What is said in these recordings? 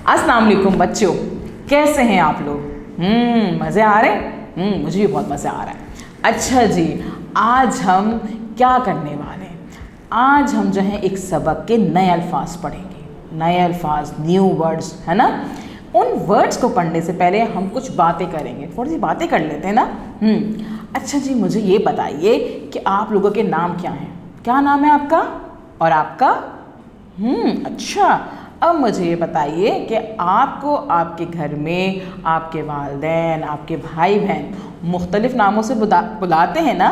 अस्सलाम वालेकुम बच्चों, कैसे हैं आप लोग? मज़े आ रहे हैं? मुझे भी बहुत मज़ा आ रहा है। अच्छा जी, आज हम क्या करने वाले हैं? आज हम जो है एक सबक के नए अल्फाज पढ़ेंगे। नए अल्फाज, न्यू वर्ड्स, है ना। उन वर्ड्स को पढ़ने से पहले हम कुछ बातें करेंगे, थोड़ी सी बातें कर लेते हैं ना। अच्छा जी, मुझे ये बताइए कि आप लोगों के नाम क्या हैं? क्या नाम है आपका और आपका? अच्छा, अब मुझे ये बताइए कि आपको आपके घर में आपके वालिदैन, आपके भाई बहन मुख्तलिफ़ नामों से बुलाते हैं ना।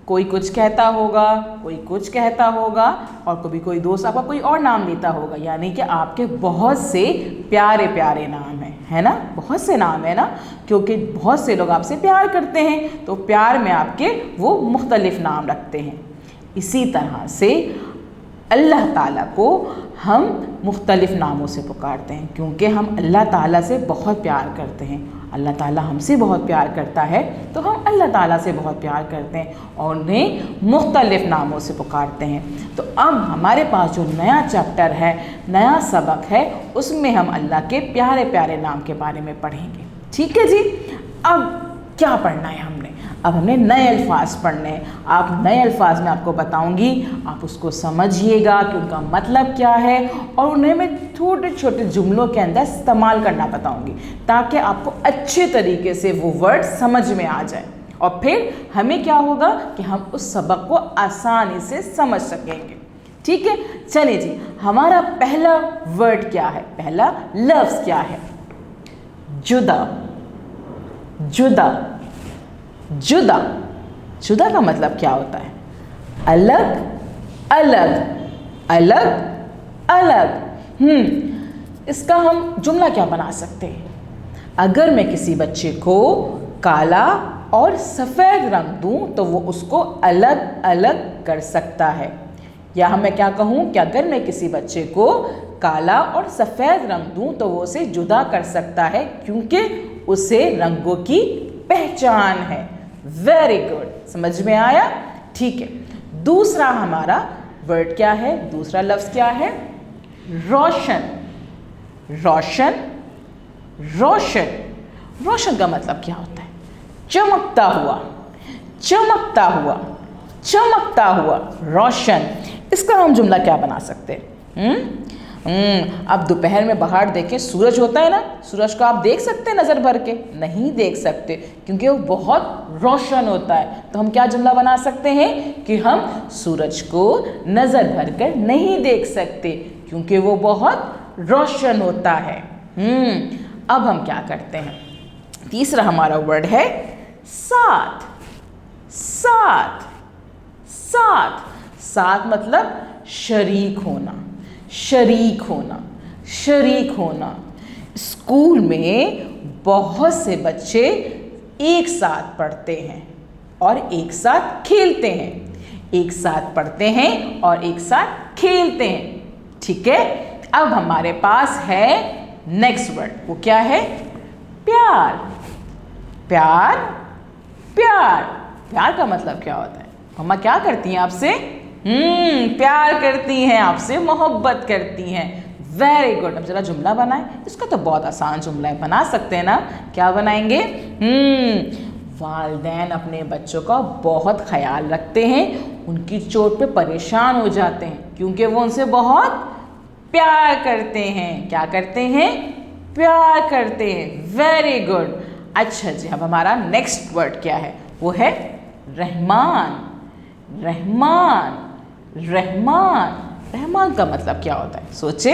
कोई कुछ कहता होगा, कोई कुछ कहता होगा, और कभी कोई दोस्त आपका कोई और नाम लेता होगा। यानी कि आपके बहुत से प्यारे प्यारे नाम हैं, है ना। बहुत से नाम है ना, क्योंकि बहुत से लोग आपसे प्यार करते हैं, तो प्यार में आपके वो मुख्तलिफ़ नाम रखते हैं। इसी तरह से अल्लाह ताला को हम मुख्तलिफ़ नामों से पुकारते हैं, क्योंकि हम अल्लाह ताला से बहुत प्यार करते हैं। अल्लाह ताला हमसे बहुत प्यार करता है, तो हम अल्लाह ताला से बहुत प्यार करते हैं और उन्हें मुख्तलिफ़ नामों से पुकारते हैं। तो अब हमारे पास जो नया चैप्टर है, नया सबक है, उसमें हम अल्लाह के प्यारे प्यारे नाम के बारे में पढ़ेंगे। ठीक है जी। अब क्या पढ़ना है हमने? अब हमने नए अल्फाज पढ़ने हैं। आप नए अल्फाज में आपको बताऊंगी, आप उसको समझिएगा कि उनका मतलब क्या है, और उन्हें मैं छोटे छोटे जुमलों के अंदर इस्तेमाल करना बताऊंगी, ताकि आपको अच्छे तरीके से वो वर्ड समझ में आ जाए, और फिर हमें क्या होगा कि हम उस सबक को आसानी से समझ सकेंगे। ठीक है, चलिए जी। हमारा पहला वर्ड क्या है? पहला लफ्ज़ क्या है? जुदा। जुदा। जुदा। जुदा का मतलब क्या होता है? अलग अलग अलग अलग। इसका हम जुमला क्या बना सकते हैं? अगर मैं किसी बच्चे को काला और सफ़ेद रंग दूं तो वो उसको अलग अलग कर सकता है। या मैं क्या कहूँ कि अगर मैं किसी बच्चे को काला और सफ़ेद रंग दूं तो वो उसे जुदा कर सकता है, क्योंकि उसे रंगों की पहचान है। वेरी गुड, समझ में आया? ठीक है। दूसरा हमारा वर्ड क्या है? दूसरा लफ्ज़ क्या है? रोशन। रोशन। रोशन। रोशन का मतलब क्या होता है? चमकता हुआ, चमकता हुआ, चमकता हुआ। रोशन। इसका हम जुमला क्या बना सकते हैं? अब दोपहर में बाहर देखें, सूरज होता है ना, सूरज को आप देख सकते हैं नज़र भर के? नहीं देख सकते, क्योंकि वो बहुत रोशन होता है। तो हम क्या जुमला बना सकते हैं कि हम सूरज को नज़र भर कर नहीं देख सकते, क्योंकि वो बहुत रोशन होता है। अब हम क्या करते हैं? तीसरा हमारा वर्ड है साथ। साथ। साथ। साथ मतलब शरीक होना, शरीक होना, शरीक होना। स्कूल में बहुत से बच्चे एक साथ पढ़ते हैं और एक साथ खेलते हैं। एक साथ पढ़ते हैं और एक साथ खेलते हैं। ठीक है। अब हमारे पास है नेक्स्ट वर्ड। वो क्या है? प्यार। प्यार। प्यार। प्यार का मतलब क्या होता है? मम्मा क्या करती हैं आपसे? प्यार करती हैं आपसे, मोहब्बत करती हैं। Very good. अब जरा जुमला बनाएं। इसका तो बहुत आसान जुमला है, बना सकते हैं ना। क्या बनाएंगे? वालिदैन अपने बच्चों का बहुत ख्याल रखते हैं, उनकी चोट पे परेशान हो जाते हैं, क्योंकि वो उनसे बहुत प्यार करते हैं। क्या करते हैं? प्यार करते हैं। Very good. अच्छा जी, अब हमारा नेक्स्ट वर्ड क्या है? वो है रहमान। रहमान। रहमान। रहमान का मतलब क्या होता है? सोचे।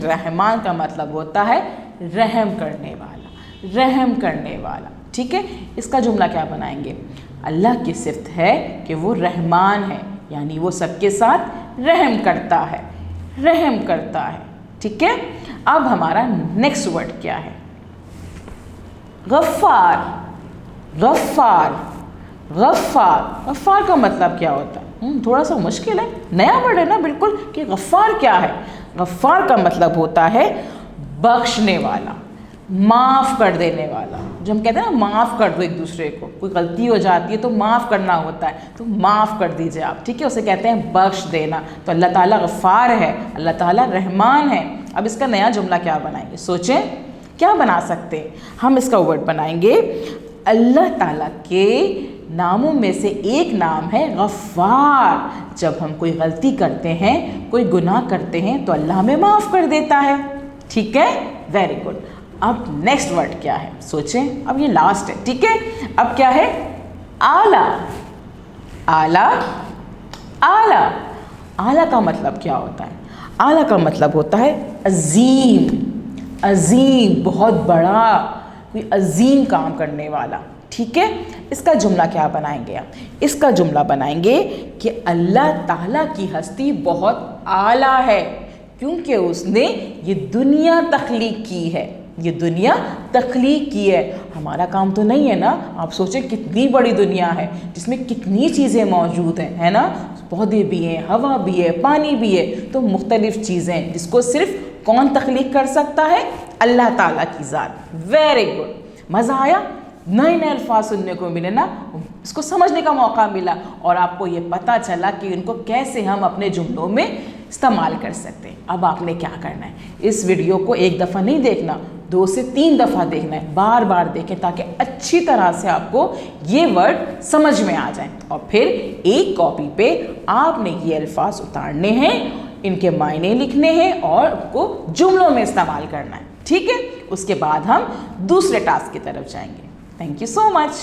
रहमान का मतलब होता है रहम करने वाला, रहम करने वाला। ठीक है। इसका जुमला क्या बनाएंगे? अल्लाह की सिफ़त है कि वो रहमान है, यानी वो सबके साथ रहम करता है, रहम करता है। ठीक है। अब हमारा नेक्स्ट वर्ड क्या है? गफ़्फ़ार। गफ़्फ़ार। गफ़्फ़ार। गफ़्फ़ार का मतलब क्या होता है? थोड़ा सा मुश्किल है, नया वर्ड है ना बिल्कुल, कि गफ़्फ़ार क्या है? गफ़्फ़ार का मतलब होता है बख्शने वाला, माफ़ कर देने वाला। जो हम कहते हैं ना, माफ़ कर दो एक दूसरे को, कोई गलती हो जाती है तो माफ़ करना होता है, तो माफ़ कर दीजिए आप। ठीक है, उसे कहते हैं बख्श देना। तो अल्लाह ताला गफ़्फ़ार है, अल्लाह ताला रहमान है। اب اس کا نیا جملہ کیا بنائیں گے؟ سوچیں کیا بنا سکتے ہیں ہم؟ اس کا ورڈ بنائیں گے اللہ تعالیٰ کے ناموں میں سے ایک نام ہے غفار. جب ہم کوئی غلطی کرتے ہیں، کوئی گناہ کرتے ہیں تو اللہ ہمیں معاف کر دیتا ہے. ٹھیک ہے، ویری گڈ. اب نیکسٹ ورڈ کیا ہے؟ سوچیں، اب یہ لاسٹ ہے. ٹھیک ہے، اب کیا ہے؟ اعلیٰ. اعلیٰ، اعلیٰ. اعلیٰ کا مطلب کیا ہوتا ہے؟ اعلیٰ کا مطلب ہوتا ہے عظیم. عظیم، بہت بڑا، کوئی عظیم کام کرنے والا. ٹھیک ہے، اس کا جملہ کیا بنائیں گے آپ؟ اس کا جملہ بنائیں گے کہ اللہ تعالیٰ کی ہستی بہت اعلیٰ ہے کیونکہ اس نے یہ دنیا تخلیق کی ہے. یہ دنیا تخلیق کی ہے. ہمارا کام تو نہیں ہے نا. آپ سوچیں کتنی بڑی دنیا ہے جس میں کتنی چیزیں موجود ہیں، ہے نا. پودے بھی ہیں، ہوا بھی ہے، پانی بھی ہے. تو مختلف چیزیں جس کو صرف کون تخلیق کر سکتا ہے؟ اللہ تعالیٰ کی ذات. Very good. مزہ آیا؟ نئے نئے الفاظ سننے کو ملے نا، اس کو سمجھنے کا موقع ملا اور آپ کو یہ پتہ چلا کہ ان کو کیسے ہم اپنے جملوں میں استعمال کر سکتے ہیں. اب آپ نے کیا کرنا ہے؟ اس ویڈیو کو ایک دفعہ نہیں دیکھنا، 2 سے 3 دفعہ دیکھنا ہے. بار بار دیکھیں تاکہ اچھی طرح سے آپ کو یہ ورڈ سمجھ میں آ جائیں. اور پھر ایک کاپی پہ آپ نے یہ الفاظ اتارنے ہیں، ان کے معنی لکھنے ہیں اور ان کو جملوں میں استعمال کرنا ہے. ٹھیک ہے، اس کے بعد ہم دوسرے ٹاسک کی طرف جائیں گے. Thank you so much.